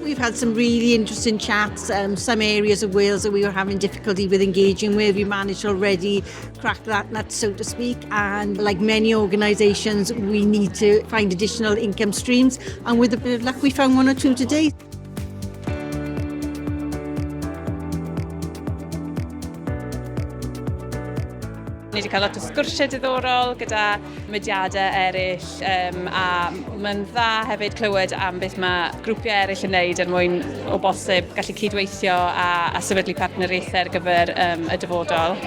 We've had some really interesting chats, some areas of Wales that we were having difficulty with engaging with. We managed to already crack that nut, so to speak, and like many organisations, we need to find additional income streams, and with a bit of luck we found one or two today. Ni wedi cael lot o sgwrsiau diddorol gyda mudiadau eraill a mae'n dda hefyd clywed am beth mae grwpiau eraill yn neud er mwyn o bosib gallu cydweithio a sefydlu partneriaethau ar gyfer y dyfodol.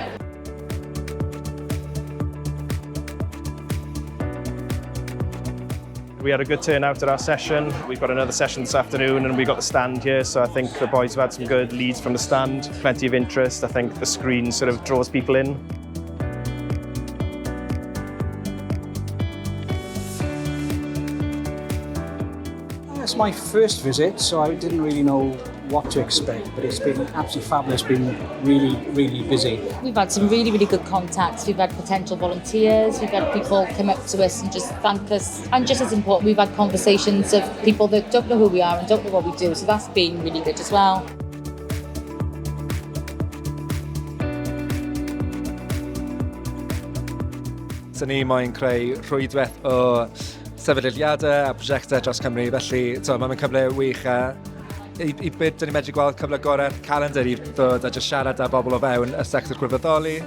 We had a good turnout at our session. We've got another session this afternoon and we've got the stand here, so I think the boys have had some good leads from the stand, plenty of interest. I think the screen sort of draws people in. It's my first visit, so I didn't really know what to expect, but it's been absolutely fabulous. It's been really, really busy. We've had some really, really good contacts. We've had potential volunteers. We've had people come up to us and just thank us. And just as important, we've had conversations of people that don't know who we are and don't know what we do. So that's been really good as well. So ni moyn creu rhwydwaith o sefydliadau a prosiectau dros Cymru, felly mae'n cyfle wych i byd dyn ni'n medru gweld cyfle gorau'r calendar i ddod a just siarad â bobl o fewn y sector gwirfoddoli.